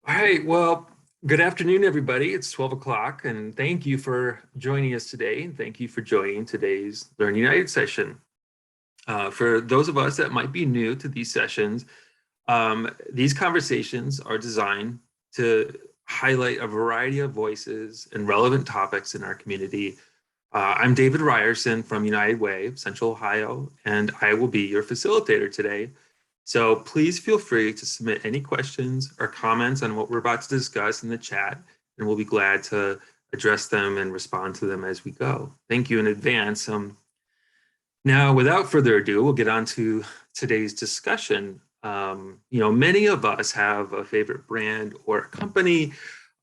All right, well, good afternoon, everybody. It's 12 o'clock, and thank you for joining us today. And thank you for joining today's Learn United session. For those of us that might be new to these sessions, these conversations are designed to highlight a variety of voices and relevant topics in our community. I'm David Ryerson from United Way, Central Ohio, and I will be your facilitator today. So please feel free to submit any questions or comments on what we're about to discuss in the chat, and we'll be glad to address them and respond to them as we go. Thank you in advance. Now, without further ado, we'll get on to today's discussion. Many of us have a favorite brand or a company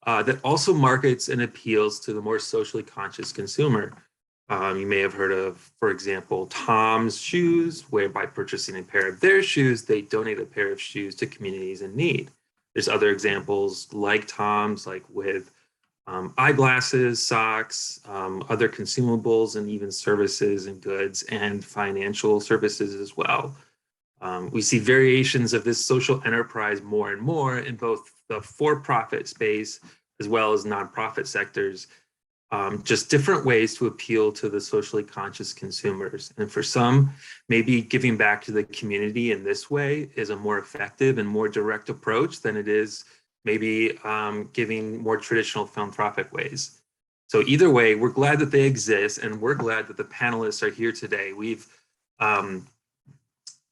that also markets and appeals to the more socially conscious consumer. You may have heard of, for example, Tom's Shoes, where by purchasing a pair of their shoes, they donate a pair of shoes to communities in need. There's other examples like Tom's, like with eyeglasses, socks, other consumables, and even services and goods and financial services as well. We see variations of this social enterprise more and more in both the for-profit space as well as nonprofit sectors. Just different ways to appeal to the socially conscious consumers. And for some, maybe giving back to the community in this way is a more effective and more direct approach than it is maybe giving more traditional philanthropic ways. So either way, we're glad that they exist, and we're glad that the panelists are here today. We've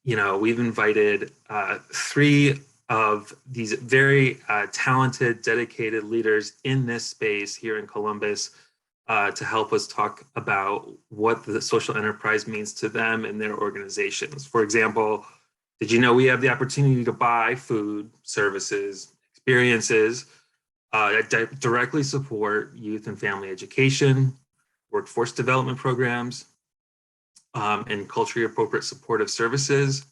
invited three of these very talented, dedicated leaders in this space here in Columbus to help us talk about what the social enterprise means to them and their organizations. For example, did you know we have the opportunity to buy food, services, experiences that directly support youth and family education, workforce development programs, and culturally appropriate supportive services,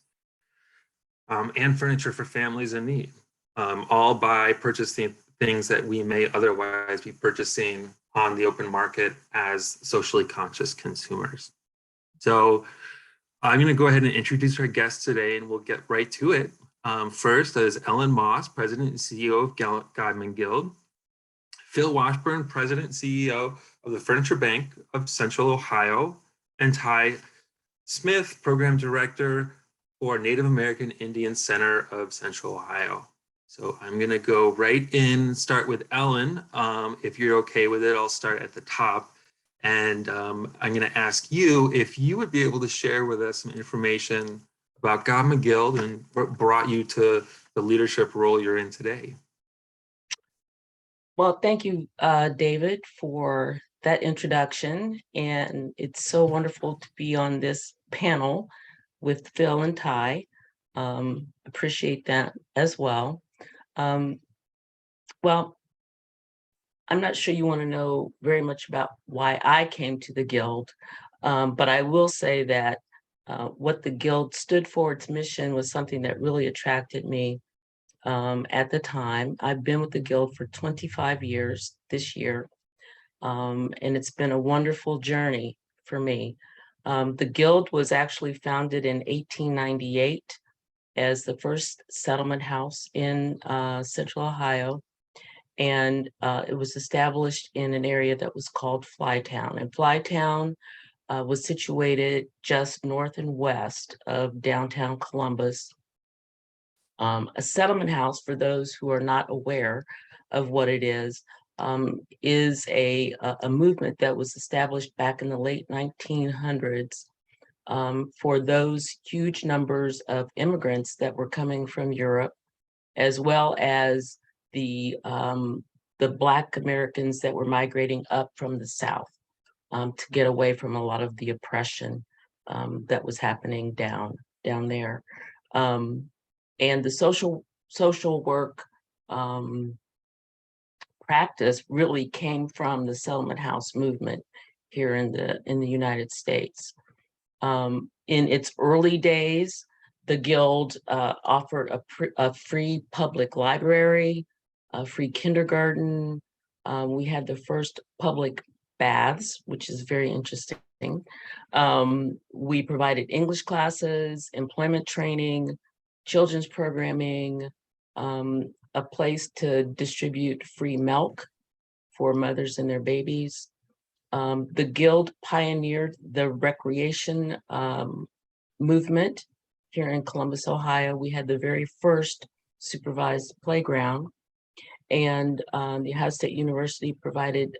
and furniture for families in need, all by purchasing things that we may otherwise be purchasing on the open market as socially conscious consumers. So I'm going to go ahead and introduce our guests today, and we'll get right to it. First is Ellen Moss, President and CEO of Godman Guild; Phil Washburn, President and CEO of the Furniture Bank of Central Ohio; and Ty Smith, Program Director for Native American Indian Center of Central Ohio. So I'm going to go right in, start with Ellen. If you're okay with it, I'll start at the top. And I'm going to ask you if you would be able to share with us some information about Godman Guild and what brought you to the leadership role you're in today. Well, thank you, David, for that introduction. And it's so wonderful to be on this panel with Phil and Ty. Appreciate that as well. Well, I'm not sure you want to know very much about why I came to the Guild, but I will say that what the Guild stood for, its mission, was something that really attracted me at the time. I've been with the Guild for 25 years this year, and it's been a wonderful journey for me. The Guild was actually founded in 1898 as the first settlement house in Central Ohio. And it was established in an area that was called Flytown. And Flytown was situated just north and west of downtown Columbus. A settlement house, for those who are not aware of what it is a movement that was established back in the late 1900s for those huge numbers of immigrants that were coming from Europe, as well as the Black Americans that were migrating up from the South to get away from a lot of the oppression that was happening down there. And the social work practice really came from the settlement house movement here in the United States. In its early days, the Guild offered a free public library, a free kindergarten. We had the first public baths, which is very interesting. We provided English classes, employment training, children's programming, a place to distribute free milk for mothers and their babies. The Guild pioneered the recreation movement here in Columbus, Ohio. We had the very first supervised playground, and the Ohio State University provided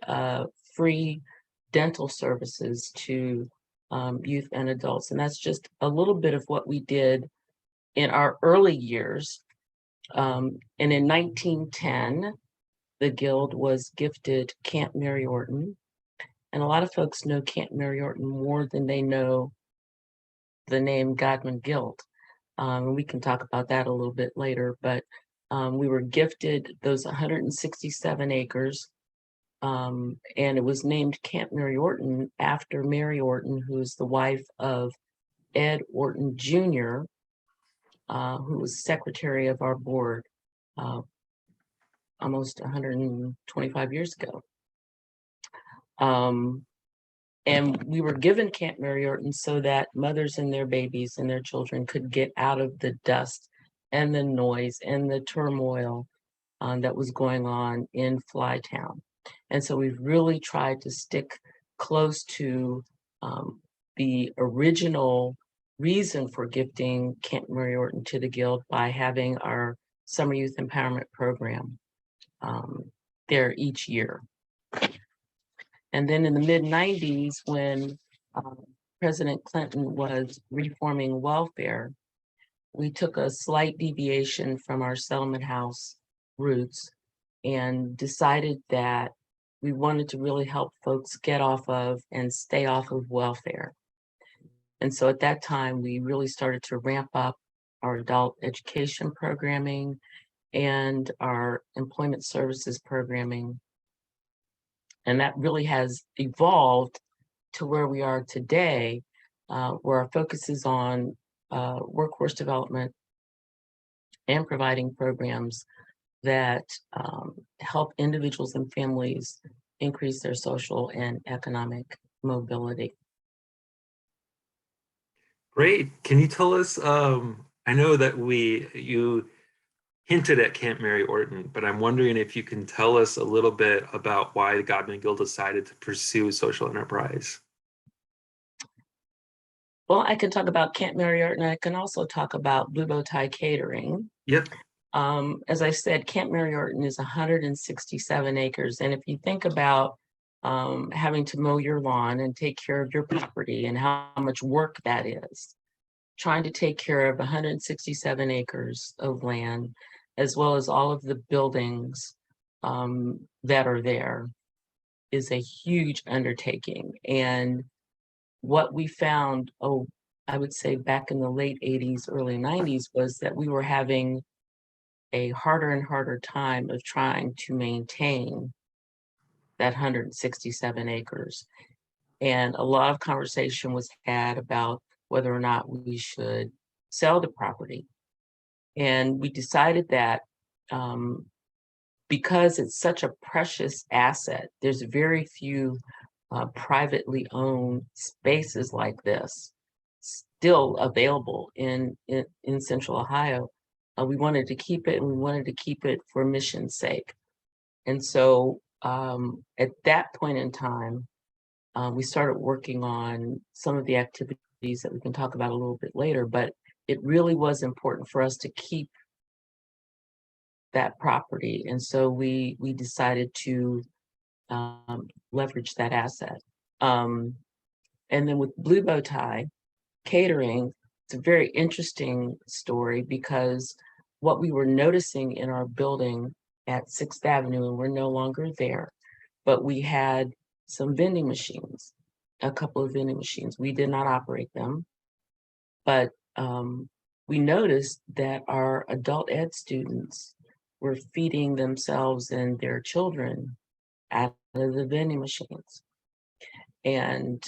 free dental services to youth and adults. And that's just a little bit of what we did in our early years. And in 1910, the Guild was gifted Camp Mary Orton. And a lot of folks know Camp Mary Orton more than they know the name Godman Guild. And we can talk about that a little bit later, but we were gifted those 167 acres, and it was named Camp Mary Orton after Mary Orton, who is the wife of Ed Orton Jr., who was secretary of our board almost 125 years ago. And we were given Camp Mary Orton so that mothers and their babies and their children could get out of the dust and the noise and the turmoil that was going on in Flytown. And so we've really tried to stick close to the original reason for gifting Camp Mary Orton to the Guild by having our Summer Youth Empowerment Program there each year. And then in the mid-90s, when President Clinton was reforming welfare, we took a slight deviation from our settlement house roots and decided that we wanted to really help folks get off of and stay off of welfare. And so at that time, we really started to ramp up our adult education programming and our employment services programming. And that really has evolved to where we are today, where our focus is on workforce development and providing programs that help individuals and families increase their social and economic mobility. Great. Can you tell us, I know that you hinted at Camp Mary Orton, but I'm wondering if you can tell us a little bit about why the Godman Guild decided to pursue social enterprise. Well, I can talk about Camp Mary Orton, and I can also talk about Blue Bow Tie Catering. Yep. As I said, Camp Mary Orton is 167 acres. And if you think about having to mow your lawn and take care of your property and how much work that is, trying to take care of 167 acres of land, as well as all of the buildings that are there, is a huge undertaking. And what we found, I would say back in the late 80s, early 90s, was that we were having a harder and harder time of trying to maintain that 167 acres. And a lot of conversation was had about whether or not we should sell the property. And we decided that because it's such a precious asset, there's very few privately owned spaces like this still available in Central Ohio. We wanted to keep it, and we wanted to keep it for mission's sake. And so at that point in time, we started working on some of the activities that we can talk about a little bit later, but it really was important for us to keep that property. And so we decided to leverage that asset. And then with Blue Bow Tie Catering, it's a very interesting story because what we were noticing in our building at 6th Avenue, and we're no longer there, but we had some vending machines, a couple of vending machines. We did not operate them, but we noticed that our adult ed students were feeding themselves and their children out of the vending machines. And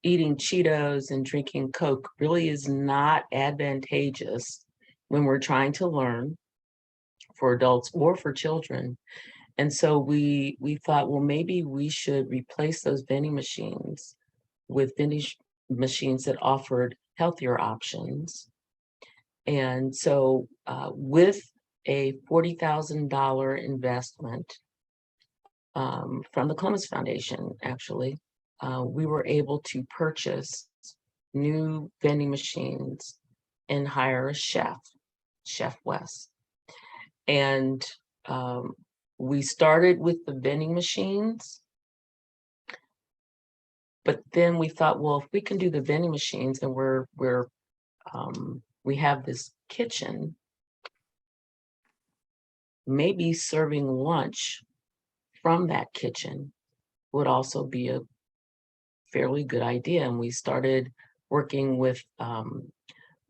eating Cheetos and drinking Coke really is not advantageous when we're trying to learn for adults or for children. And so we thought, well, maybe we should replace those vending machines with vending machines that offered healthier options. And so with a $40,000 investment from the Columbus Foundation, actually, we were able to purchase new vending machines and hire a chef, Chef Wes. And we started with the vending machines, but then we thought, well, if we can do the vending machines and we have this kitchen, maybe serving lunch from that kitchen would also be a fairly good idea. And we started working with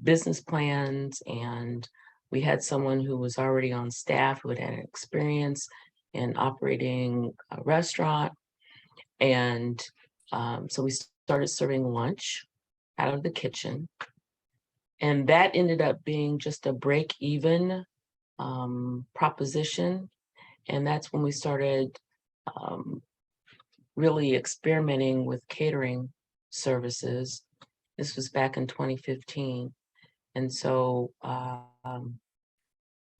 business plans, and we had someone who was already on staff who had had experience in operating a restaurant. And so we started serving lunch out of the kitchen. And that ended up being just a break even proposition. And that's when we started really experimenting with catering services. This was back in 2015. And so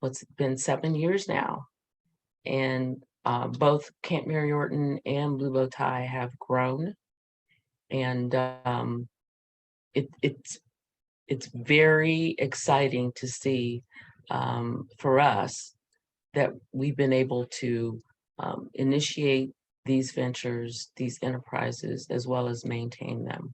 it's been 7 years now. And both Camp Mary Orton and Blue Bow Tie have grown. And it's very exciting to see for us that we've been able to initiate these ventures, these enterprises, as well as maintain them.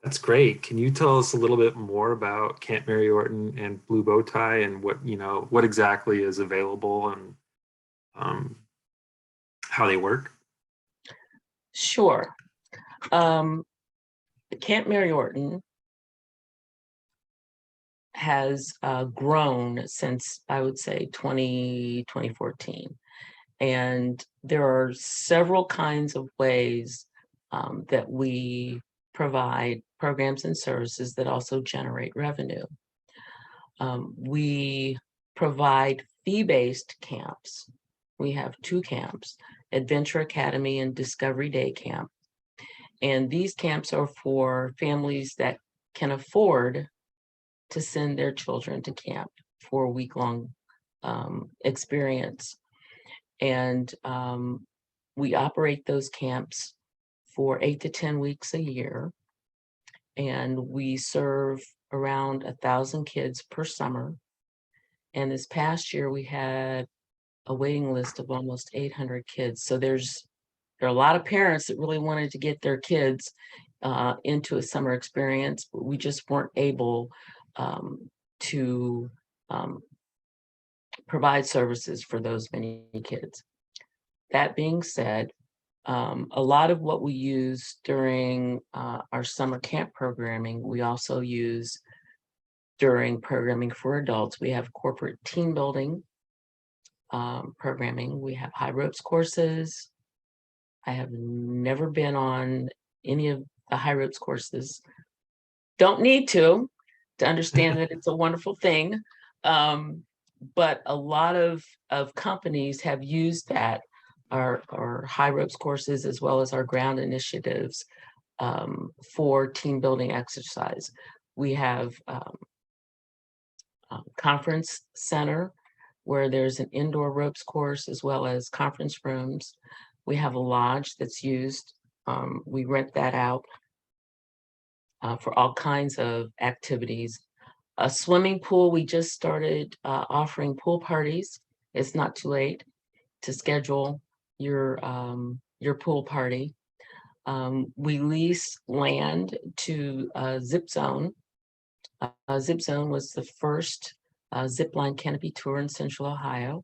That's great. Can you tell us a little bit more about Camp Mary Orton and Blue Bow Tie and what exactly is available and um, how they work? Sure. Camp Mary Orton has grown since, I would say, 2014. And there are several kinds of ways that we provide programs and services that also generate revenue. We provide fee-based camps. We have 2 camps, Adventure Academy and Discovery Day Camp. And these camps are for families that can afford to send their children to camp for a week-long experience. And we operate those camps for 8 to 10 weeks a year. And we serve around 1,000 kids per summer. And this past year, we had a waiting list of almost 800 kids. So there are a lot of parents that really wanted to get their kids into a summer experience, but we just weren't able to provide services for those many kids. That being said, a lot of what we use during our summer camp programming, we also use during programming for adults. We have corporate team building programming. We have high ropes courses. I have never been on any of the high ropes courses. Don't need to understand that it's a wonderful thing. But a lot of companies have used that, our high ropes courses, as well as our ground initiatives for team building exercise. We have conference center where there's an indoor ropes course as well as conference rooms. We have a lodge that's used. We rent that out for all kinds of activities. A swimming pool, we just started offering pool parties. It's not too late to schedule your pool party. We lease land to Zip Zone. Zip Zone was the first zipline canopy tour in Central Ohio.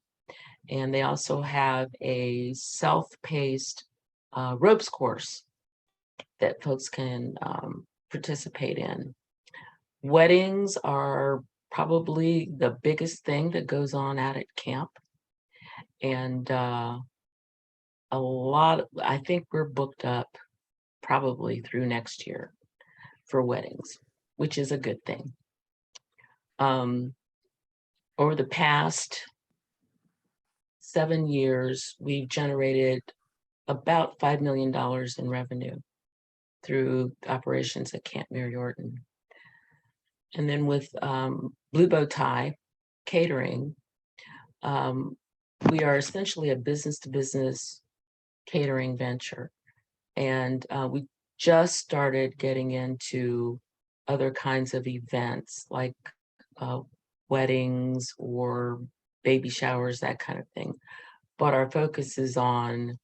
And they also have a self-paced ropes course that folks can participate in. Weddings are probably the biggest thing that goes on out at camp. And I think we're booked up probably through next year for weddings, which is a good thing. Over the past 7 years, we've generated about $5 million in revenue through operations at Camp Mary Orton. And then with Blue Bow Tie Catering, we are essentially a business-to-business catering venture. And we just started getting into other kinds of events like weddings or baby showers, that kind of thing. But our focus is on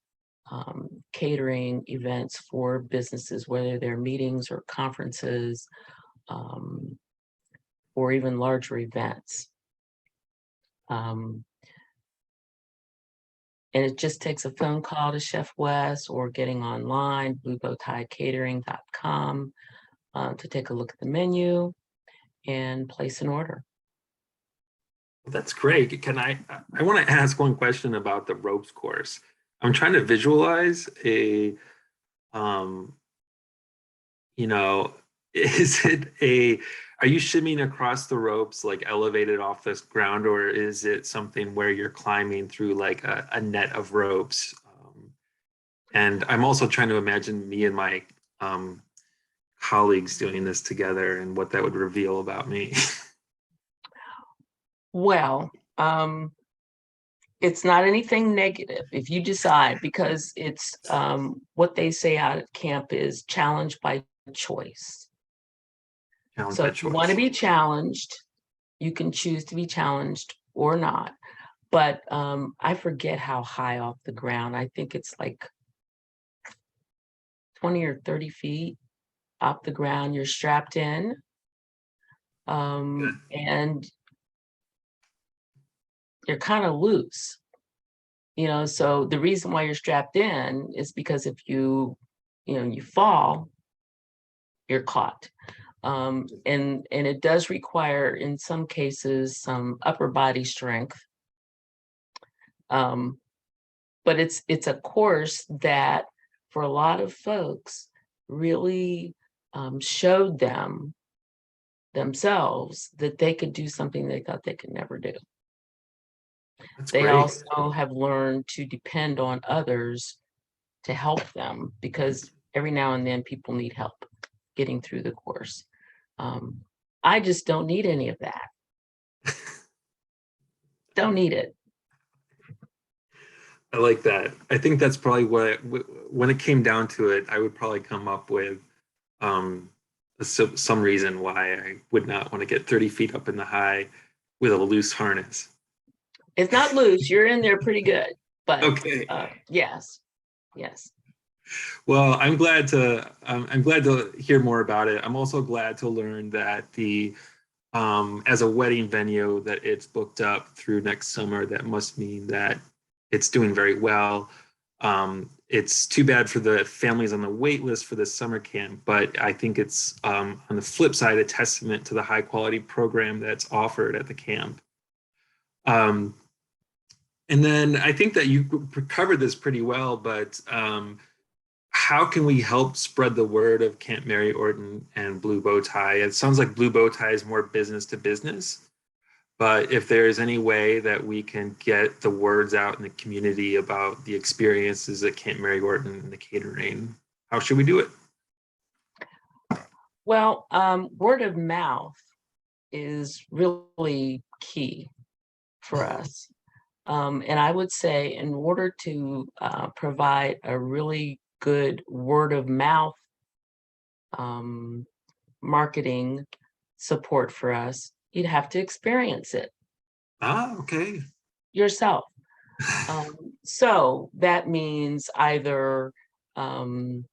catering events for businesses, whether they're meetings or conferences, or even larger events. And it just takes a phone call to Chef Wes or getting online, bluebowtiecatering.com, to take a look at the menu and place an order. That's great. I want to ask one question about the ropes course. I'm trying to visualize um, you know, are you shimmying across the ropes like elevated off the ground, or is it something where you're climbing through like a net of ropes? And I'm also trying to imagine me and my um, colleagues doing this together and what that would reveal about me. Well, it's not anything negative if you decide, because it's what they say out at camp is challenge by choice. Challenge So by if you want to choice. be challenged, you can choose to be challenged or not. But I forget how high off the ground. I think it's like 20 or 30 feet off the ground. You're strapped in. Good. And you're kind of loose, so the reason why you're strapped in is because if you fall, you're caught. And it does require, in some cases, some upper body strength. But it's a course that, for a lot of folks, really showed themselves that they could do something they thought they could never do. That's They great. also have learned to depend on others to help them, because every now and then people need help getting through the course. I just don't need any of that. Don't need it. I like that. I think that's probably when it came down to it, I would probably come up with um, some reason why I would not want to get 30 feet up in the high with a loose harness. It's not loose. You're in there pretty good. But Okay. yes. Well, I'm glad to hear more about it. I'm also glad to learn that the as a wedding venue that it's booked up through next summer. That must mean that it's doing very well. It's too bad for the families on the wait list for this summer camp, but I think it's on the flip side a testament to the high quality program that's offered at the camp. Um, and then I think that you covered this pretty well, but how can we help spread the word of Camp Mary Orton and Blue Bow Tie? It sounds like Blue Bow Tie is more business to business, but if there's any way that we can get the words out in the community about the experiences at Camp Mary Orton and the catering, how should we do it? Well, word of mouth is really key for us. And I would say, in order to provide a really good word of mouth marketing support for us, you'd have to experience it Ah, okay. yourself. So that means either um,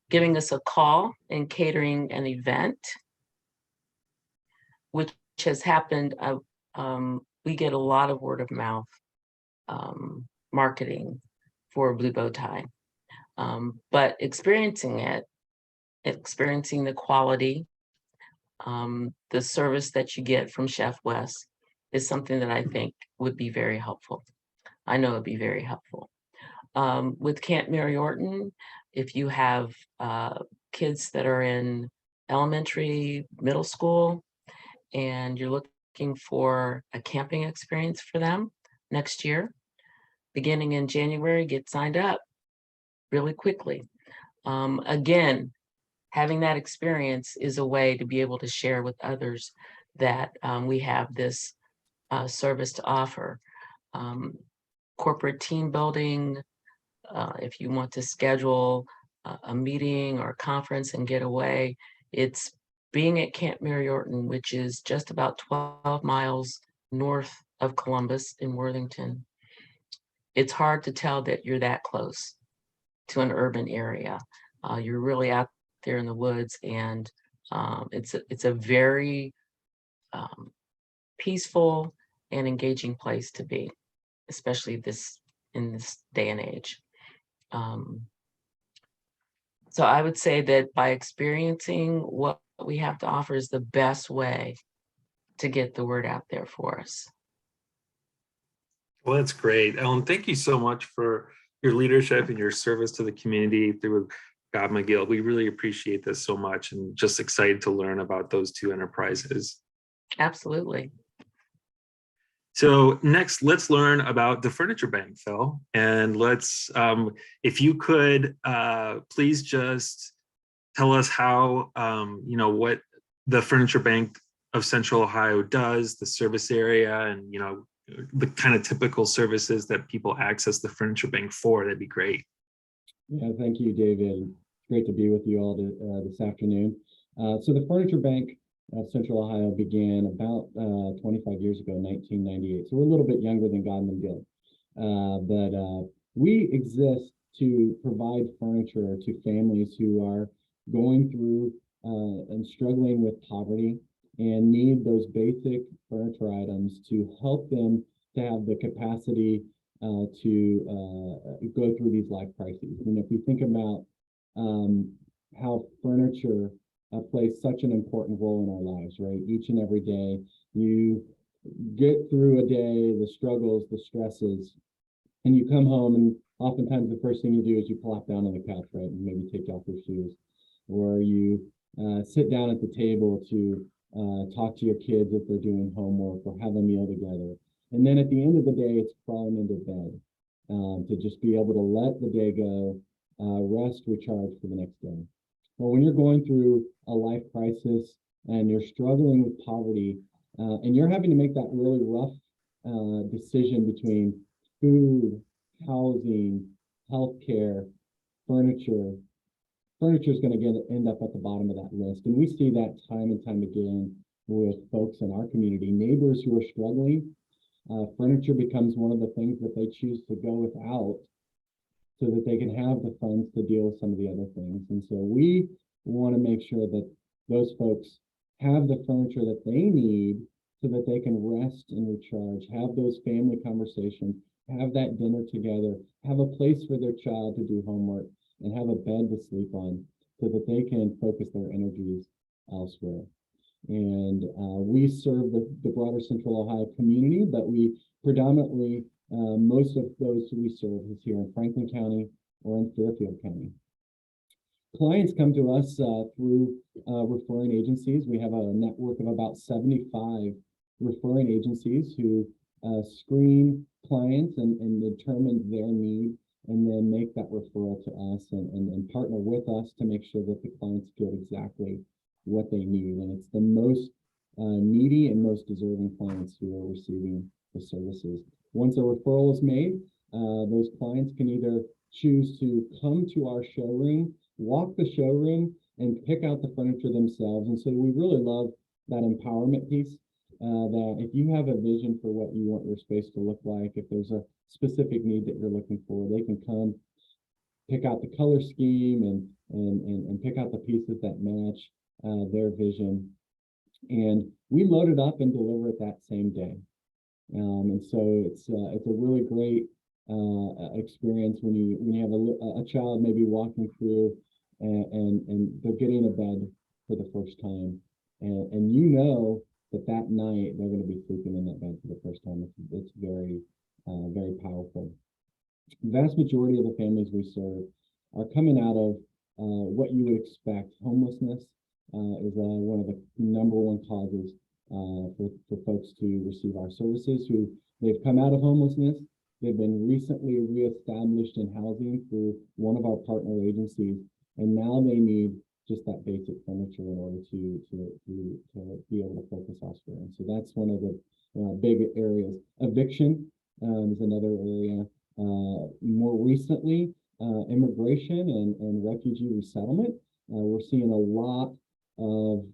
giving us a call and catering an event, which has happened. We get a lot of word of mouth marketing for Blue Bow Tie, but experiencing the quality, the service that you get from Chef Wes is something that I think would be very helpful. I know it'd be very helpful. With Camp Mary Orton, if you have kids that are in elementary, middle school, and you're looking for a camping experience for them next year, beginning in January, get signed up really quickly. Again, having that experience is a way to be able to share with others that we have this service to offer. Um, Corporate team building, if you want to schedule a meeting or a conference and get away, it's being at Camp Mary Orton, which is just about 12 miles north of Columbus in Worthington. It's hard to tell that you're that close to an urban area. You're really out there in the woods, and it's a very um, peaceful and engaging place to be, especially in this day and age. Um, so I would say that by experiencing what we have to offer is the best way to get the word out there for us. Well, that's great. Ellen, thank you so much for your leadership and your service to the community through God McGill. We really appreciate this so much and just excited to learn about those two enterprises. Absolutely. So next, let's learn about the Furniture Bank, Phil. And let's, if you could, please just tell us how, what the Furniture Bank of Central Ohio does, the service area, and, the kind of typical services that people access the Furniture Bank for. That'd be great. Yeah, thank you, David. Great to be with you all this afternoon. So the Furniture Bank of Central Ohio began about 25 years ago, 1998. So we're a little bit younger than Godman Guild. But we exist to provide furniture to families who are going through and struggling with poverty and need those basic furniture items to help them to have the capacity to go through these life crises. And if you think about how furniture plays such an important role in our lives, right? Each and every day, you get through a day, the struggles, the stresses, and you come home, and oftentimes the first thing you do is you plop down on the couch, right, and maybe take off your shoes, or you sit down at the table to talk to your kids if they're doing homework, or have a meal together. And then at the end of the day, it's crawling into bed to just be able to let the day go, rest, recharge for the next day. Well, when you're going through a life crisis and you're struggling with poverty, and you're having to make that really rough decision between food, housing, healthcare, furniture, furniture is going to end up at the bottom of that list. And we see that time and time again with folks in our community, neighbors who are struggling. Furniture becomes one of the things that they choose to go without so that they can have the funds to deal with some of the other things. And so we want to make sure that those folks have the furniture that they need so that they can rest and recharge, have those family conversations, have that dinner together, have a place for their child to do homework, and have a bed to sleep on so that they can focus their energies elsewhere. And we serve the broader Central Ohio community, but we predominantly, most of those who we serve is here in Franklin County or in Fairfield County. Clients come to us through referring agencies. We have a network of about 75 referring agencies who screen clients and determine their need, and then make that referral to us and partner with us to make sure that the clients get exactly what they need. And it's the most needy and most deserving clients who are receiving the services. Once a referral is made, those clients can either choose to come to our showroom, walk the showroom, and pick out the furniture themselves. And so we really love that empowerment piece, that if you have a vision for what you want your space to look like, if there's a specific need that you're looking for, they can come pick out the color scheme and pick out the pieces that match their vision. And we load it up and deliver it that same day. And so it's a really great experience when you have a child maybe walking through and they're getting a bed for the first time, and you know that night they're going to be sleeping in that bed for the first time. It's very very powerful. The vast majority of the families we serve are coming out of what you would expect. Homelessness is one of the number one causes for folks to receive our services, who they've come out of homelessness. They've been recently reestablished in housing through one of our partner agencies, and now they need just that basic furniture in order to be able to focus elsewhere. And so that's one of the big areas. Eviction is another area. More recently, immigration and refugee resettlement. We're seeing a lot of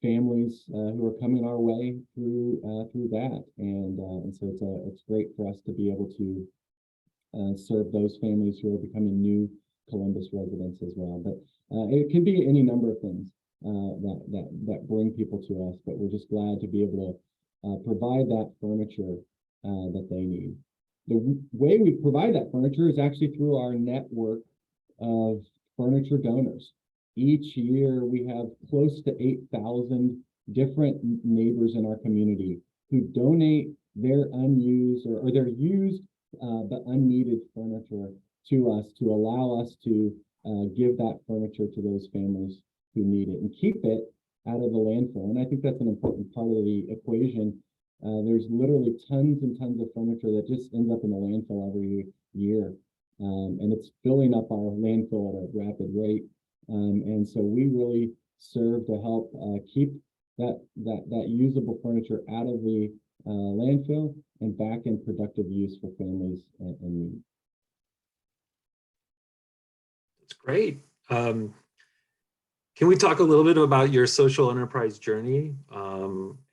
families who are coming our way through that, and so it's great for us to be able to serve those families who are becoming new Columbus residents as well. But it can be any number of things that bring people to us, but we're just glad to be able to provide that furniture that they need. The way we provide that furniture is actually through our network of furniture donors. Each year, we have close to 8,000 different neighbors in our community who donate their unused or their used but unneeded furniture to us to allow us to give that furniture to those families who need it and keep it out of the landfill. And I think that's an important part of the equation. There's literally tons and tons of furniture that just ends up in the landfill every year. And it's filling up our landfill at a rapid rate. And so we really serve to help keep that usable furniture out of the landfill and back in productive use for families in need. That's great. Can we talk a little bit about your social enterprise journey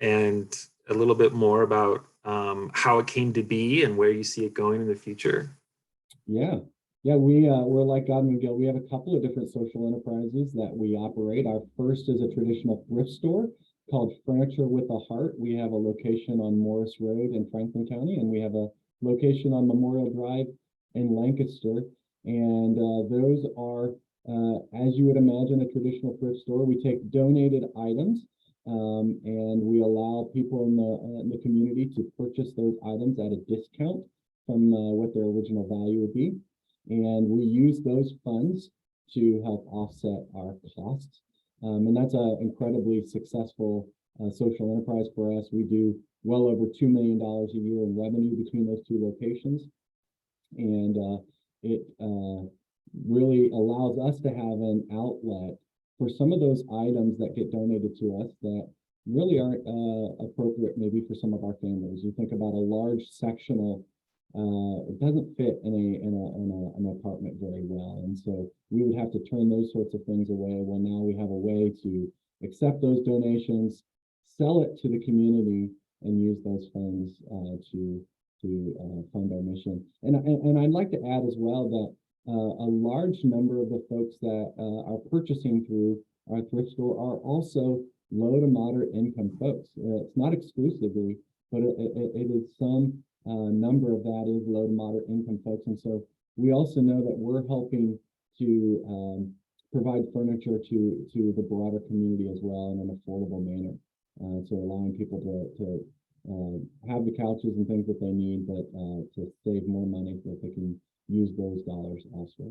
and a little bit more about how it came to be and where you see it going in the future? Yeah, we're like Godman Guild. We have a couple of different social enterprises that we operate. Our first is a traditional thrift store called Furniture with a Heart. We have a location on Morris Road in Franklin County, and we have a location on Memorial Drive in Lancaster. And those are, as you would imagine, a traditional thrift store. We take donated items and we allow people in the community to purchase those items at a discount from what their original value would be. And we use those funds to help offset our costs. And that's an incredibly successful social enterprise for us. We do well over $2 million a year in revenue between those two locations. And it really allows us to have an outlet for some of those items that get donated to us that really aren't appropriate maybe for some of our families. You think about a large sectional, it doesn't fit in an apartment very well. And so we would have to turn those sorts of things away. Well, now we have a way to accept those donations, sell it to the community, and use those funds to fund our mission. And I'd like to add as well that a large number of the folks that are purchasing through our thrift store are also low to moderate income folks. It's not exclusively, but it is some number of that is low to moderate income folks. And so we also know that we're helping to provide furniture to the broader community as well in an affordable manner. So allowing people to have the couches and things that they need, but to save more money so that they can use those dollars elsewhere.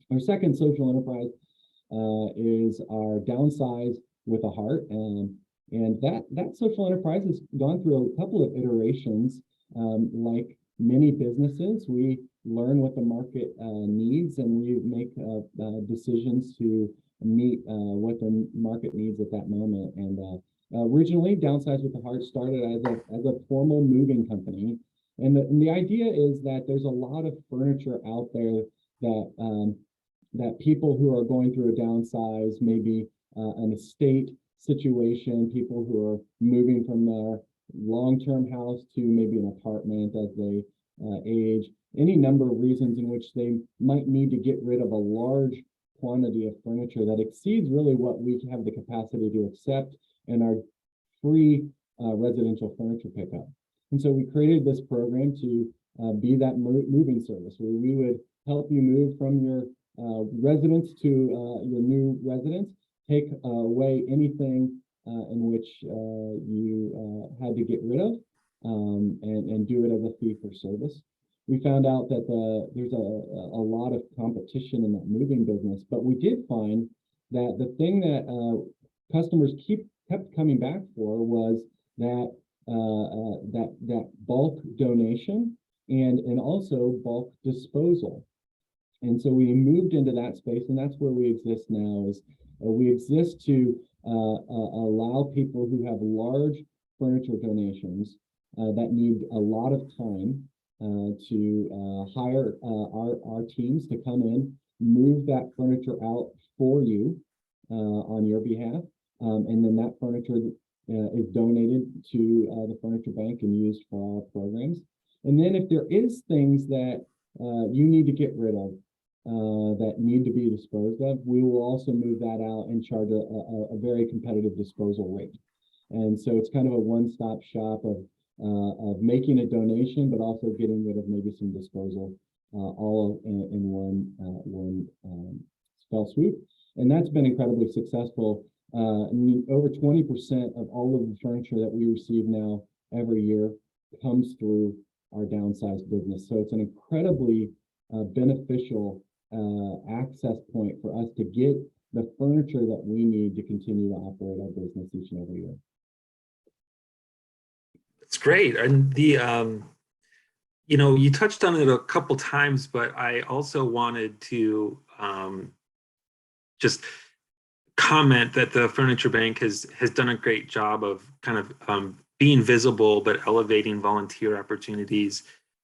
Our second social enterprise is our Downsize with a Heart. And that social enterprise has gone through a couple of iterations. Like many businesses, we learn what the market needs, and we make decisions to meet what the market needs at that moment. And originally, Downsize with a Heart started as a formal moving company. And the idea is that there's a lot of furniture out there that people who are going through a downsize, maybe an estate situation, people who are moving from their long-term house to maybe an apartment as they age, any number of reasons in which they might need to get rid of a large quantity of furniture that exceeds really what we have the capacity to accept in our free residential furniture pickup. And so we created this program to be that moving service where we would help you move from your residence to your new residence, take away anything in which you had to get rid of, and do it as a fee for service. We found out that there's a lot of competition in that moving business, but we did find that the thing that customers kept coming back for was that bulk donation and also bulk disposal. And so we moved into that space, and that's where we exist now. Is we exist to allow people who have large furniture donations that need a lot of time to hire our teams to come in, move that furniture out for you on your behalf, and then that furniture is donated to the furniture bank and used for our programs. And then if there is things that you need to get rid of that need to be disposed of, we will also move that out and charge a very competitive disposal rate. And so it's kind of a one-stop shop of making a donation, but also getting rid of maybe some disposal all in one spell swoop. And that's been incredibly successful. Over 20% of all of the furniture that we receive now every year comes through our downsized business. So it's an incredibly beneficial access point for us to get the furniture that we need to continue to operate our business each and every year. It's great. And the, you know, you touched on it a couple times, but I also wanted to just comment that the Furniture Bank has done a great job of kind of being visible, but elevating volunteer opportunities.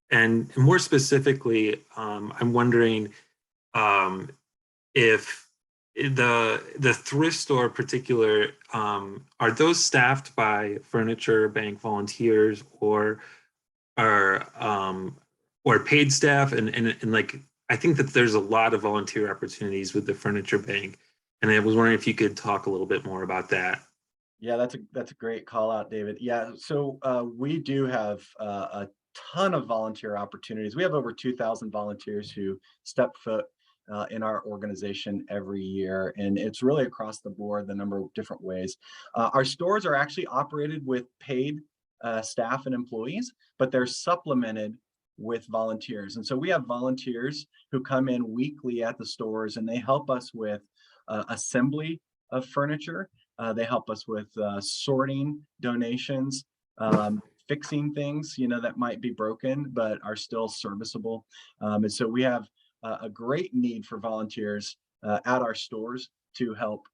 And more specifically, I'm wondering if the thrift store in particular, are those staffed by Furniture Bank volunteers or paid staff? And like, I think that there's a lot of volunteer opportunities with the Furniture Bank. And I was wondering if you could talk a little bit more about that. Yeah, that's a great call out, David. Yeah, so we do have a ton of volunteer opportunities. We have over 2,000 volunteers who step foot in our organization every year, and it's really across the board, the number of different ways. Our stores are actually operated with paid staff and employees, but they're supplemented with volunteers. And so we have volunteers who come in weekly at the stores, and they help us with assembly of furniture. They help us with sorting donations, fixing things, you know, that might be broken but are still serviceable. And so we have a great need for volunteers at our stores to help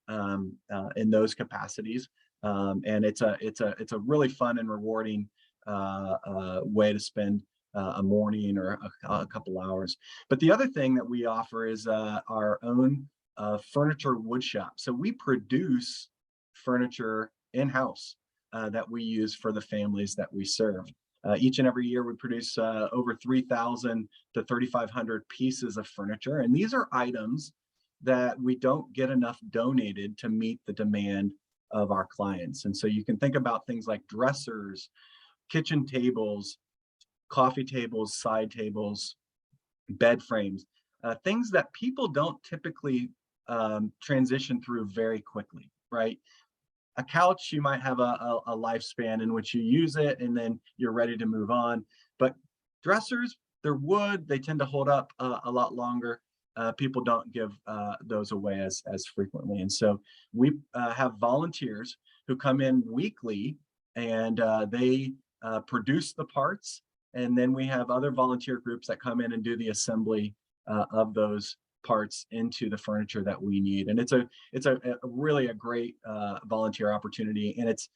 in those capacities. And it's a really fun and rewarding way to spend a morning or a couple hours. But the other thing that we offer is our own furniture wood shop. So we produce furniture in-house that we use for the families that we serve. Each and every year we produce over 3,000 to 3,500 pieces of furniture. And these are items that we don't get enough donated to meet the demand of our clients. And so you can think about things like dressers, kitchen tables, coffee tables, side tables, bed frames, things that people don't typically transition through very quickly, right? A couch, you might have a lifespan in which you use it and then you're ready to move on. But dressers, they're wood, they tend to hold up a lot longer. People don't give those away as frequently. And so we have volunteers who come in weekly and they produce the parts. And then we have other volunteer groups that come in and do the assembly of those parts into the furniture that we need. And it's a really a great volunteer opportunity. And it's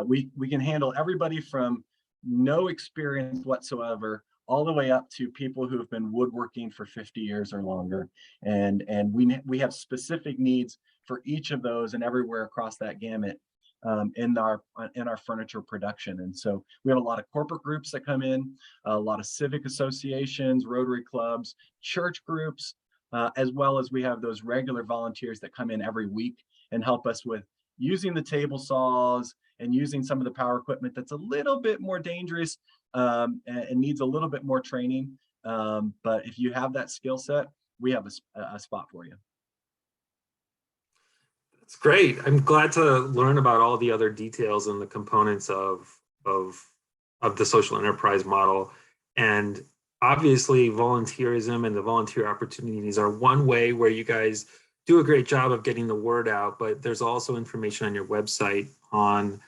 we can handle everybody from no experience whatsoever all the way up to people who have been woodworking for 50 years or longer. And we have specific needs for each of those and everywhere across that gamut in our furniture production. And so we have a lot of corporate groups that come in, a lot of civic associations, Rotary clubs, church groups, as well as we have those regular volunteers that come in every week and help us with using the table saws and using some of the power equipment that's a little bit more dangerous and needs a little bit more training. But if you have that skill set, we have a spot for you. That's great. I'm glad to learn about all the other details and the components of the social enterprise model. And obviously, volunteerism and the volunteer opportunities are one way where you guys do a great job of getting the word out. But there's also information on your website on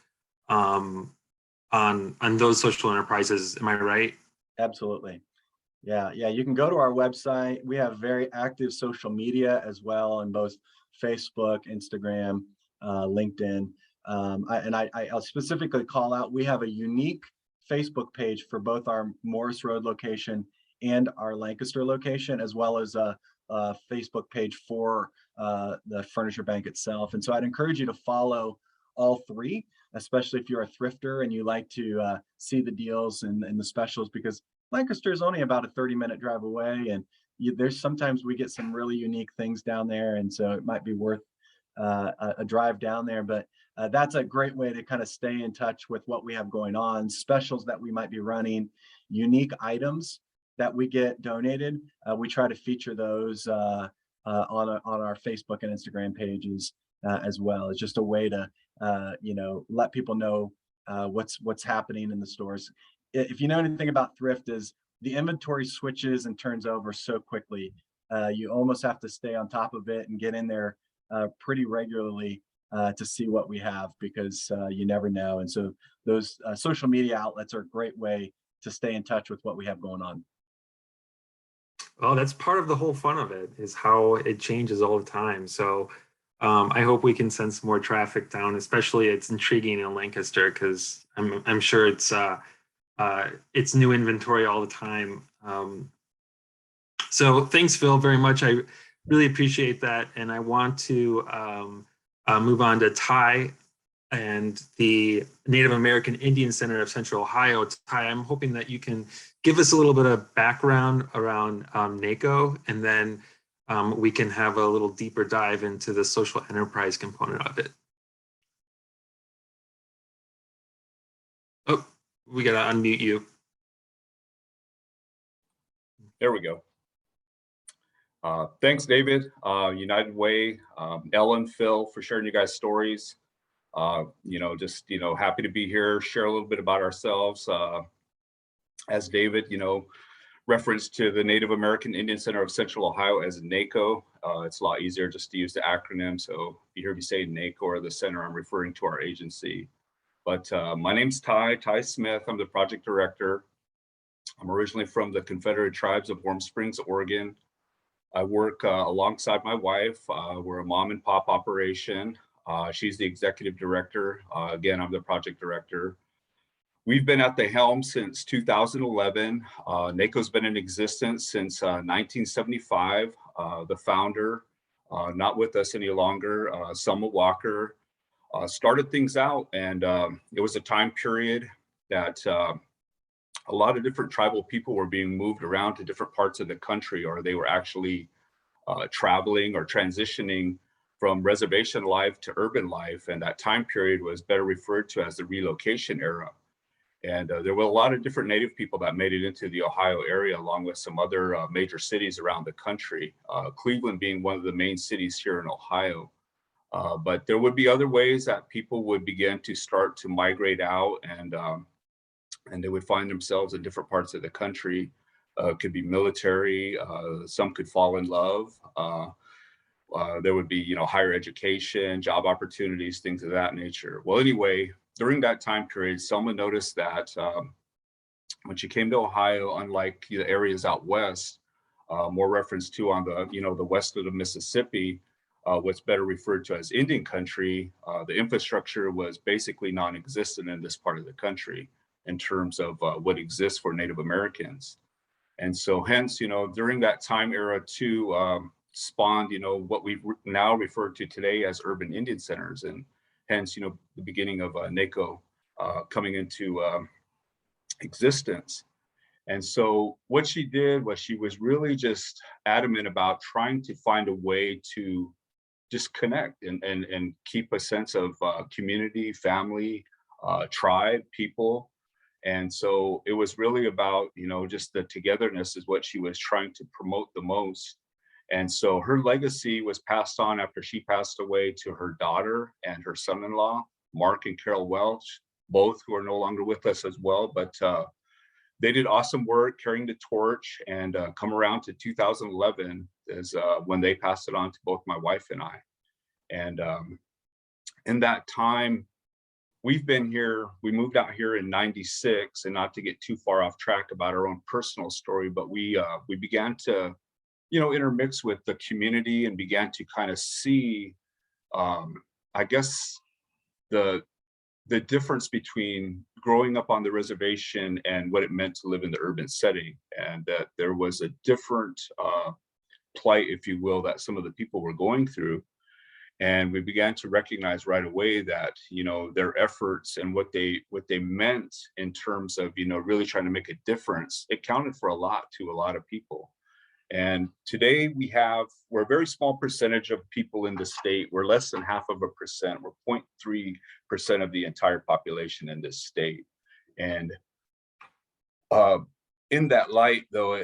those social enterprises. Am I right? Absolutely. Yeah, you can go to our website. We have very active social media as well in both Facebook, Instagram, LinkedIn. I'll specifically call out, we have a unique Facebook page for both our Morris Road location and our Lancaster location, as well as a Facebook page for the Furniture Bank itself. And so I'd encourage you to follow all three, especially if you're a thrifter and you like to see the deals and the specials, because Lancaster is only about a 30-minute drive away, and there's sometimes we get some really unique things down there, and so it might be worth a drive down there. But that's a great way to kind of stay in touch with what we have going on, specials that we might be running, unique items that we get donated. We try to feature those on our Facebook and Instagram pages as well. It's just a way to let people know what's happening in the stores. If you know anything about thrift, is the inventory switches and turns over so quickly. You almost have to stay on top of it and get in there pretty regularly to see what we have, because you never know. And so those social media outlets are a great way to stay in touch with what we have going on. Well, that's part of the whole fun of it, is how it changes all the time. So I hope we can send some more traffic down, especially it's intriguing in Lancaster, because I'm sure it's new inventory all the time. So thanks, Phil, very much. I really appreciate that. And I want to move on to Ty and the Native American Indian Center of Central Ohio. Ty, I'm hoping that you can give us a little bit of background around NACO, and then we can have a little deeper dive into the social enterprise component of it. Oh, we gotta unmute you. There we go. Thanks, David, United Way, Ellen, Phil, for sharing you guys' stories. Happy to be here, share a little bit about ourselves. As David, referenced to the Native American Indian Center of Central Ohio as NACO. It's a lot easier just to use the acronym. So if you hear me say NACO or the center, I'm referring to our agency. But my name's Ty Smith. I'm the project director. I'm originally from the Confederate Tribes of Warm Springs, Oregon. I work alongside my wife. We're a mom and pop operation. She's the executive director. Again, I'm the project director. We've been at the helm since 2011. NACO's been in existence since 1975. The founder, not with us any longer, Selma Walker, started things out. And it was a time period that a lot of different tribal people were being moved around to different parts of the country, or they were actually traveling or transitioning from reservation life to urban life. And that time period was better referred to as the Relocation Era. And there were a lot of different Native people that made it into the Ohio area, along with some other major cities around the country, Cleveland being one of the main cities here in Ohio. But there would be other ways that people would begin to start to migrate out, and they would find themselves in different parts of the country. Could be military, some could fall in love. There would be, higher education, job opportunities, things of that nature. Well, anyway, during that time period, Selma noticed that when she came to Ohio, unlike the areas out west, more reference to on the, the west of the Mississippi, what's better referred to as Indian country, the infrastructure was basically non-existent in this part of the country in terms of what exists for Native Americans. And so hence, during that time era too, spawned, what we now refer to today as urban Indian centers, and hence, the beginning of NACO coming into existence. And so what she did was she was really just adamant about trying to find a way to just connect and keep a sense of community, family, tribe, people. And so it was really about, just the togetherness is what she was trying to promote the most. And so her legacy was passed on after she passed away to her daughter and her son-in-law, Mark and Carol Welch, both who are no longer with us as well. But they did awesome work carrying the torch, and come around to 2011 is when they passed it on to both my wife and I. And in that time, we've been here, we moved out here in 96, and not to get too far off track about our own personal story, but we began to, intermix with the community and began to kind of see, I guess, the difference between growing up on the reservation and what it meant to live in the urban setting, and that there was a different plight, if you will, that some of the people were going through. And we began to recognize right away that, their efforts and what they meant in terms of, really trying to make a difference, it counted for a lot to a lot of people. And today we're a very small percentage of people in the state. We're less than 0.5%. We're 0.3% of the entire population in this state. And in that light, though,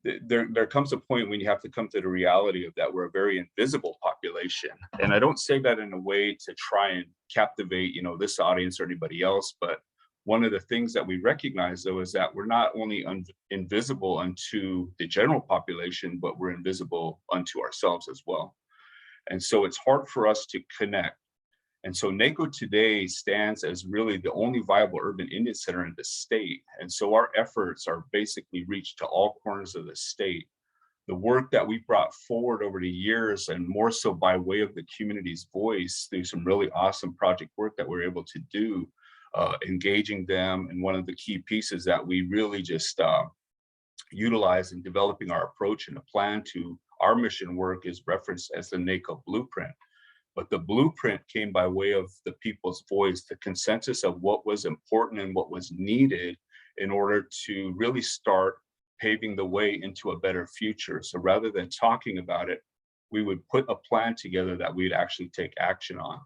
there comes a point when you have to come to the reality of that we're a very invisible population. And I don't say that in a way to try and captivate, this audience or anybody else, but one of the things that we recognize, though, is that we're not only invisible unto the general population, but we're invisible unto ourselves as well. And so it's hard for us to connect. And so NACO today stands as really the only viable urban Indian center in the state. And so our efforts are basically reached to all corners of the state. The work that we brought forward over the years, and more so by way of the community's voice through some really awesome project work that we're able to do, engaging them. And one of the key pieces that we really just utilize in developing our approach and a plan to our mission work is referenced as the NACO blueprint. But the blueprint came by way of the people's voice, the consensus of what was important and what was needed in order to really start paving the way into a better future. So rather than talking about it, we would put a plan together that we'd actually take action on.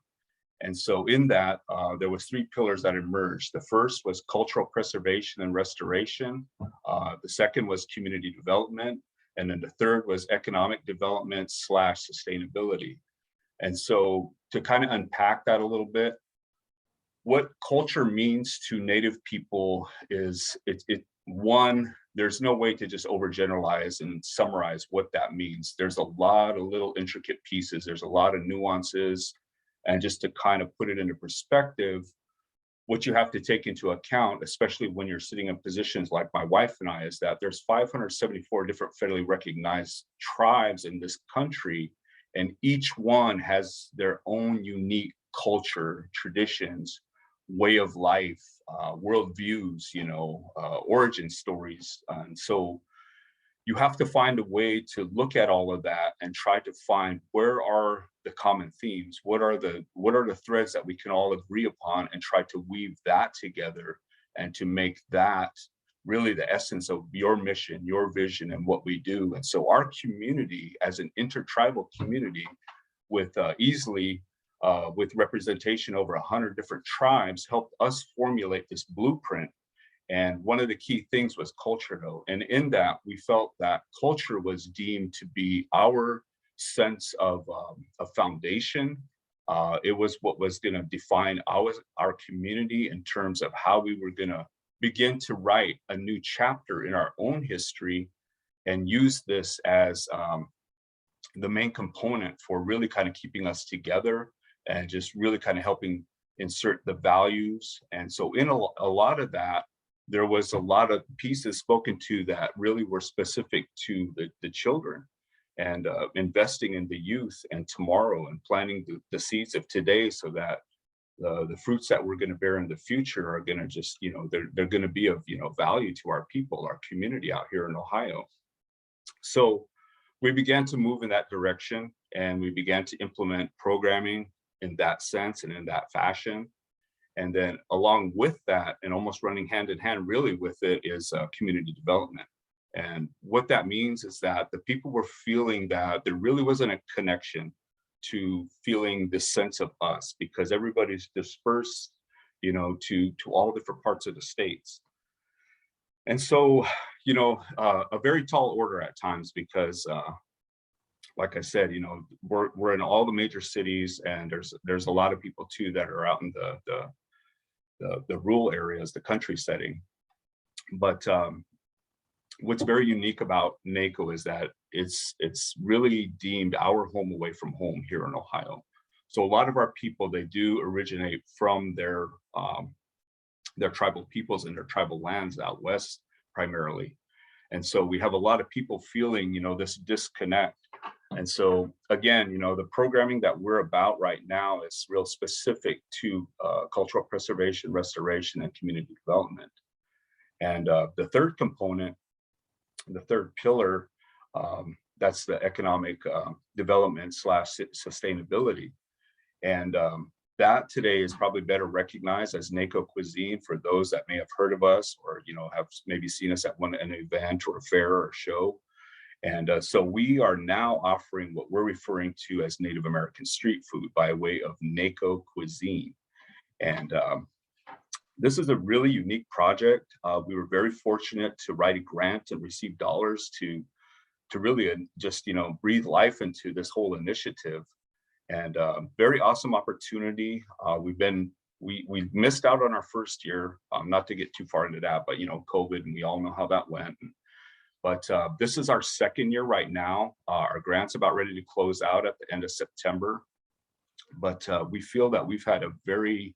And so in that, there was 3 pillars that emerged. The first was cultural preservation and restoration. The second was community development. And then the third was economic development / sustainability. And so to kind of unpack that a little bit, what culture means to Native people is one, there's no way to just overgeneralize and summarize what that means. There's a lot of little intricate pieces. There's a lot of nuances. And just to kind of put it into perspective, what you have to take into account, especially when you're sitting in positions like my wife and I, is that there's 574 different federally recognized tribes in this country, and each one has their own unique culture, traditions, way of life, worldviews, origin stories. And so you have to find a way to look at all of that and try to find where are the common themes, what are the threads that we can all agree upon, and try to weave that together and to make that really the essence of your mission, your vision, and what we do. And so our community, as an intertribal community with with representation over 100 different tribes, helped us formulate this blueprint. And one of the key things was culture, though. And in that, we felt that culture was deemed to be our sense of a foundation. It was what was going to define our community in terms of how we were going to begin to write a new chapter in our own history, and use this as the main component for really kind of keeping us together and just really kind of helping insert the values. And so in a lot of that, there was a lot of pieces spoken to that really were specific to the children, and investing in the youth and tomorrow, and planting the seeds of today, so that the fruits that we're going to bear in the future are going to just, they're going to be of, value to our people, our community out here in Ohio. So we began to move in that direction, and we began to implement programming in that sense and in that fashion. And then along with that, and almost running hand in hand really with it, is community development. And what that means is that the people were feeling that there really wasn't a connection to feeling this sense of us, because everybody's dispersed, to all different parts of the states. And so, a very tall order at times, because like I said, we're in all the major cities, and there's a lot of people too that are out in the rural areas, the country setting. But what's very unique about NACO is that it's really deemed our home away from home here in Ohio. So a lot of our people, they do originate from their tribal peoples and their tribal lands out west primarily. And so we have a lot of people feeling, this disconnect. And so again, the programming that we're about right now is real specific to cultural preservation, restoration, and community development. And the third component, the third pillar, that's the economic development / sustainability. And that today is probably better recognized as naco cuisine for those that may have heard of us or have maybe seen us at an event or a fair or a show. And so we are now offering what we're referring to as Native American street food by way of naco cuisine. And this is a really unique project. We were very fortunate to write a grant and receive dollars to really just breathe life into this whole initiative. And very awesome opportunity. We missed out on our first year, not to get too far into that, but COVID, and we all know how that went. But this is our second year right now. Our grant's about ready to close out at the end of September. But we feel that we've had a very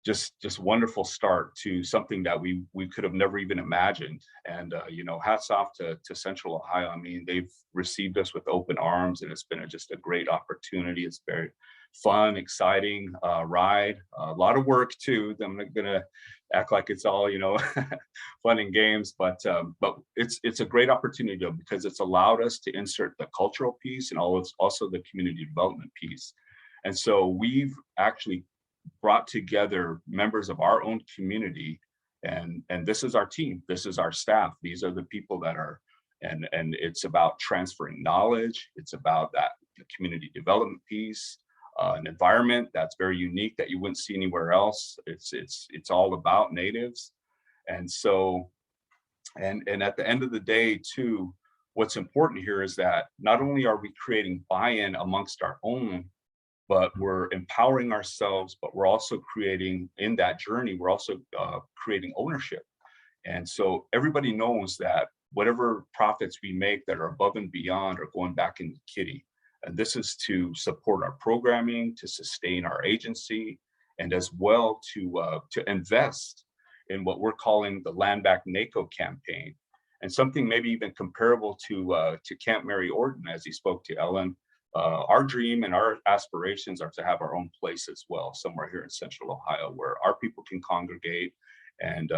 just wonderful start to something that we could have never even imagined. And hats off to Central Ohio. I mean, they've received us with open arms, and it's been just a great opportunity. It's very fun, exciting ride, a lot of work too. I'm not gonna act like it's all fun and games, but it's a great opportunity though, because it's allowed us to insert the cultural piece and also the community development piece. And so we've actually brought together members of our own community, and this is our team, this is our staff, these are the people that are, and it's about transferring knowledge, it's about that community development piece, an environment that's very unique that you wouldn't see anywhere else. It's all about natives. And so and at the end of the day too, what's important here is that not only are we creating buy-in amongst our own, but we're empowering ourselves, but we're also creating, in that journey, we're also creating ownership. And so everybody knows that whatever profits we make that are above and beyond are going back into kitty. And this is to support our programming, to sustain our agency, and as well to invest in what we're calling the Land Back NACO campaign. And something maybe even comparable to Camp Mary Orton, as he spoke to Ellen. Our dream and our aspirations are to have our own place as well, somewhere here in Central Ohio, where our people can congregate and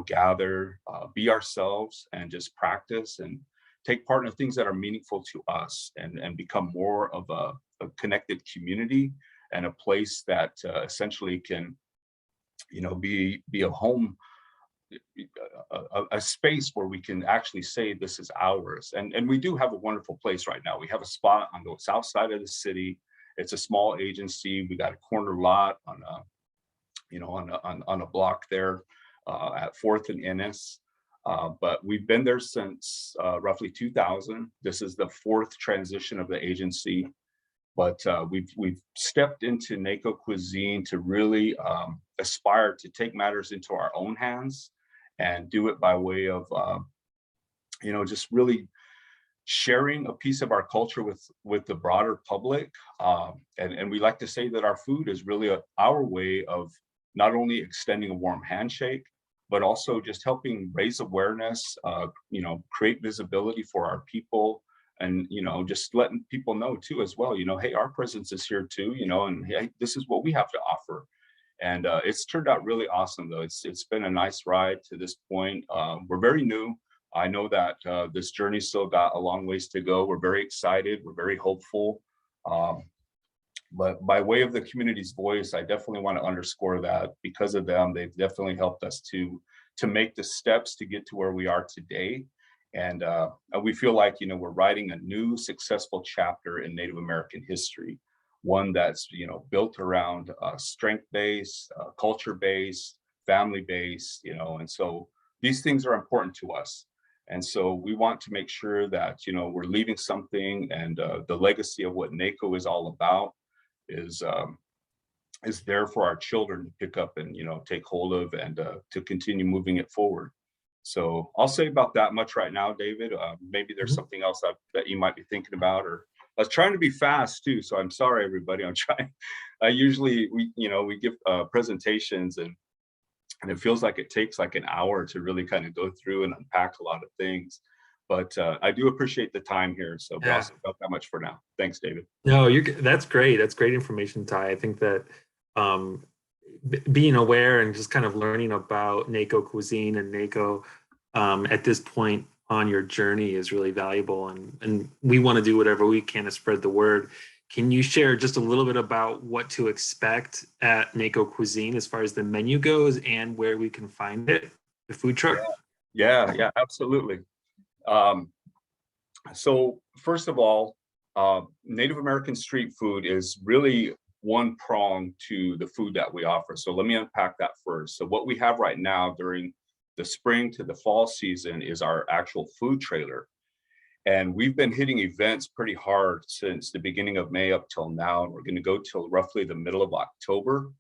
gather, be ourselves, and just practice and take part in things that are meaningful to us, and become more of a connected community and a place that essentially can be a home, a space where we can actually say this is ours. And we do have a wonderful place right now. We have a spot on the south side of the city. It's a small agency. We got a corner lot on a block there at 4th and Ennis. But we've been there since roughly 2000. This is the 4th transition of the agency. But we've stepped into naco cuisine to really aspire to take matters into our own hands and do it by way of just really sharing a piece of our culture with the broader public. And we like to say that our food is really our way of not only extending a warm handshake, but also just helping raise awareness, create visibility for our people, and just letting people know too as well, hey, our presence is here too, and hey, this is what we have to offer. And it's turned out really awesome though. It's been a nice ride to this point. We're very new. I know that this journey still got a long ways to go. We're very excited, we're very hopeful. But by way of the community's voice, I definitely want to underscore that because of them, they've definitely helped us to make the steps to get to where we are today. And we feel like, we're writing a new successful chapter in Native American history, one that's, built around strength-based, culture-based, family-based, and so these things are important to us. And so we want to make sure that, we're leaving something, and the legacy of what NACO is all about is there for our children to pick up and, take hold of, and to continue moving it forward. So I'll say about that much right now, David. Maybe there's something else that you might be thinking about or I was trying to be fast too, so I'm sorry, everybody. I'm trying. I usually we give presentations, and it feels like it takes like an hour to really kind of go through and unpack a lot of things. But I do appreciate the time here. So, Yeah. boss, about that much for now. Thanks, David. No, that's great. That's great information, Ty. I think that being aware and just kind of learning about NACO cuisine and NACO at this point on your journey is really valuable. And we want to do whatever we can to spread the word. Can you share just a little bit about what to expect at NACO cuisine as far as the menu goes and where we can find it, the food truck? Yeah, absolutely. So first of all, Native American street food is really one prong to the food that we offer. So let me unpack that first. So what we have right now during the spring to the fall season is our actual food trailer. And we've been hitting events pretty hard since the beginning of May up till now. And we're going to go till roughly the middle of October.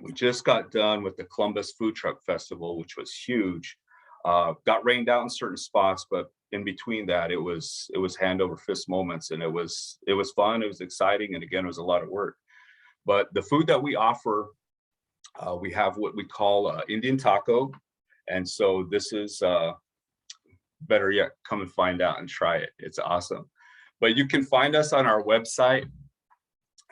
We just got done with the Columbus Food Truck Festival, which was huge. Got rained out in certain spots, but in between that, it was hand over fist moments, and it was fun. It was exciting, and again, it was a lot of work. But the food that we offer, we have what we call Indian taco, and so this is better yet, come and find out and try it. It's awesome. But you can find us on our website,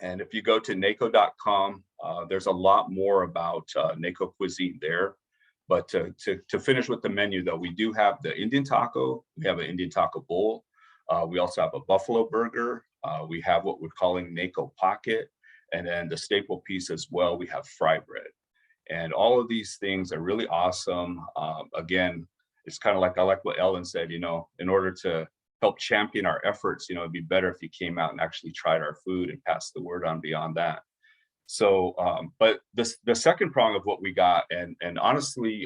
and if you go to naco.com, there's a lot more about NACO cuisine there. But to finish with the menu, though, we do have the Indian taco. We have an Indian taco bowl. We also have a buffalo burger. We have what we're calling NACO pocket. And then the staple piece as well, we have fry bread. And all of these things are really awesome. Again, it's kind of like, I like what Ellen said, in order to help champion our efforts, it'd be better if you came out and actually tried our food and passed the word on beyond that. So, but the second prong of what we got, and honestly,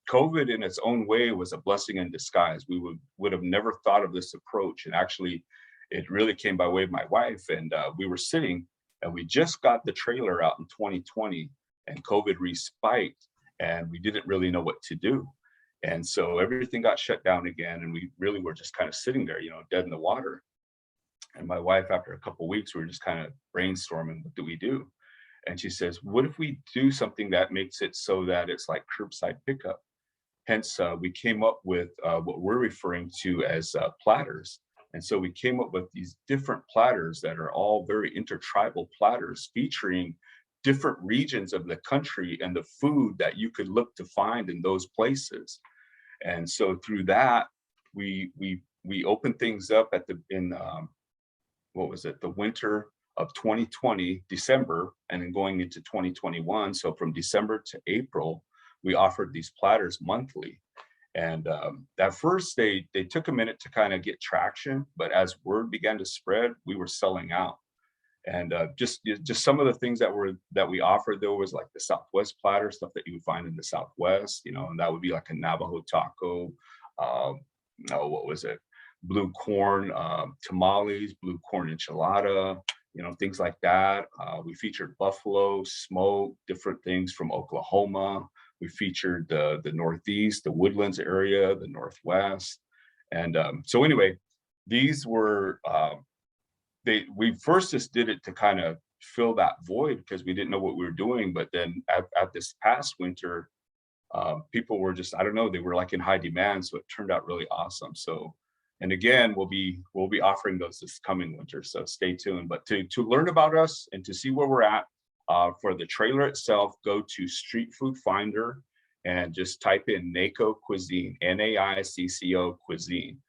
COVID in its own way was a blessing in disguise. We would have never thought of this approach, and actually, it really came by way of my wife. And we were sitting, and we just got the trailer out in 2020, and COVID respiked, and we didn't really know what to do. And so everything got shut down again, and we really were just kind of sitting there, dead in the water. And my wife, after a couple of weeks, we were just kind of brainstorming, what do we do? And she says, what if we do something that makes it so that it's like curbside pickup? Hence, we came up with what we're referring to as platters. And so we came up with these different platters that are all very intertribal platters featuring different regions of the country and the food that you could look to find in those places. And so through that, we opened things up in the winter of 2020, December, and then going into 2021. So from December to April, we offered these platters monthly. And at first, they took a minute to kind of get traction, but as word began to spread, we were selling out. And just some of the things that we offered, there was like the Southwest platter, stuff that you would find in the Southwest, and that would be like a Navajo taco. What was it? Blue corn tamales, blue corn enchilada, things like that. We featured buffalo, smoke, different things from Oklahoma. We featured the Northeast, the Woodlands area, the Northwest. And so anyway, these were, we first just did it to kind of fill that void because we didn't know what we were doing. But then at this past winter, people were just, I don't know, they were like in high demand. So it turned out really awesome. So, and again, we'll be offering those this coming winter. So stay tuned. But to learn about us and to see where we're at, for the trailer itself, go to Street Food Finder and just type in NACO Cuisine, NAICCO Cuisine.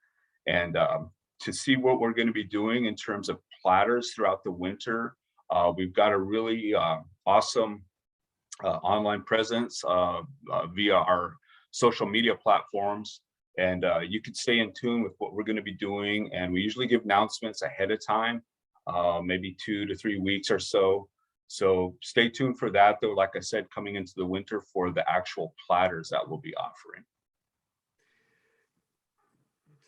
And to see what we're going to be doing in terms of platters throughout the winter, we've got a really awesome online presence via our social media platforms. And you can stay in tune with what we're going to be doing. And we usually give announcements ahead of time, maybe 2 to 3 weeks or so. So stay tuned for that, though, like I said, coming into the winter for the actual platters that we'll be offering.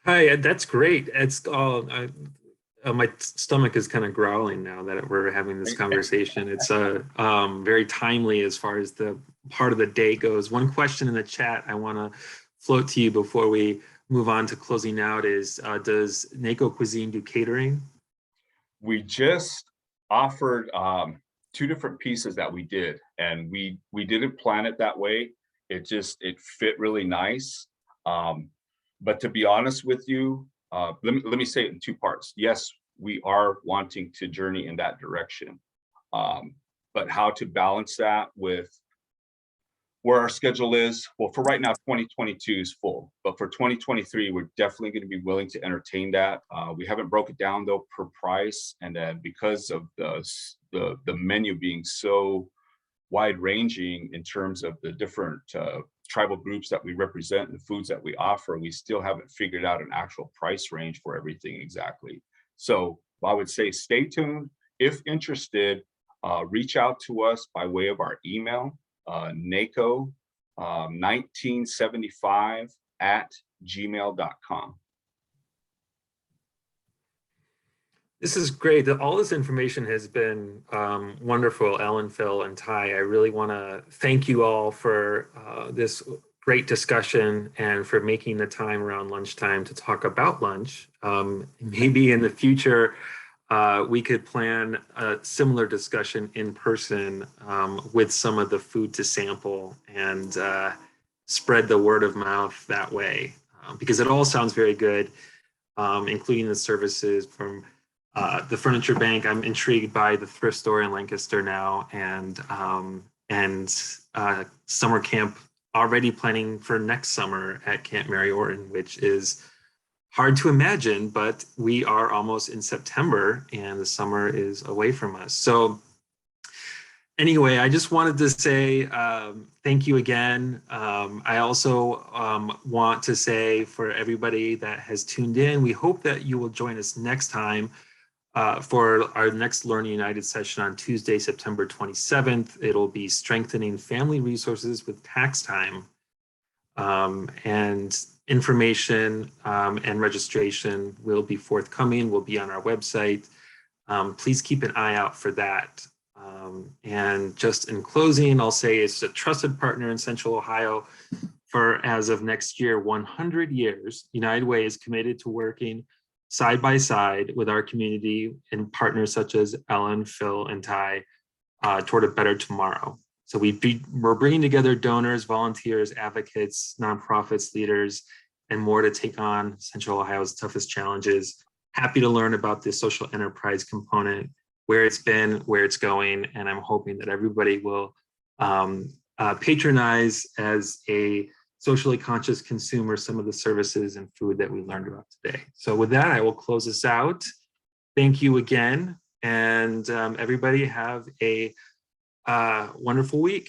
Hi, that's great. It's my stomach is kind of growling now that we're having this conversation. It's very timely as far as the part of the day goes. One question in the chat I want to float to you before we move on to closing out is, does NACO Cuisine do catering? we just offered 2 different pieces that we did, and we didn't plan it that way. It fit really nice. But to be honest with you, let me say it in 2 parts. Yes, we are wanting to journey in that direction. But how to balance that with where our schedule is, well, for right now, 2022 is full, but for 2023, we're definitely going to be willing to entertain that. We haven't broke it down though per price, and then because of the menu being so wide ranging in terms of the different tribal groups that we represent and the foods that we offer, we still haven't figured out an actual price range for everything exactly. So I would say stay tuned. If interested, reach out to us by way of our email, naco 1975 @gmail.com. This is great. All this information has been wonderful, Ellen, Phil, and Ty. I really want to thank you all for this great discussion and for making the time around lunchtime to talk about lunch. Maybe in the future, we could plan a similar discussion in person with some of the food to sample and spread the word of mouth that way, because it all sounds very good, including the services from the Furniture Bank. I'm intrigued by the thrift store in Lancaster now, and summer camp, already planning for next summer at Camp Mary Orton, which is hard to imagine, but we are almost in September and the summer is away from us. So anyway, I just wanted to say thank you again. I also want to say for everybody that has tuned in, we hope that you will join us next time for our next Learn United session on Tuesday, September 27th. It'll be Strengthening Family Resources with Tax Time. And information and registration will be forthcoming, will be on our website. Please keep an eye out for that. And just in closing, I'll say it's a trusted partner in Central Ohio for, as of next year, 100 years. United Way is committed to working side by side with our community and partners such as Ellen, Phil, and Ty toward a better tomorrow. So we're bringing together donors, volunteers, advocates, nonprofits, leaders, and more to take on Central Ohio's toughest challenges. Happy to learn about the social enterprise component, where it's been, where it's going, and I'm hoping that everybody will patronize as a socially conscious consumer some of the services and food that we learned about today. So with that, I will close this out. Thank you again, and everybody have a wonderful week.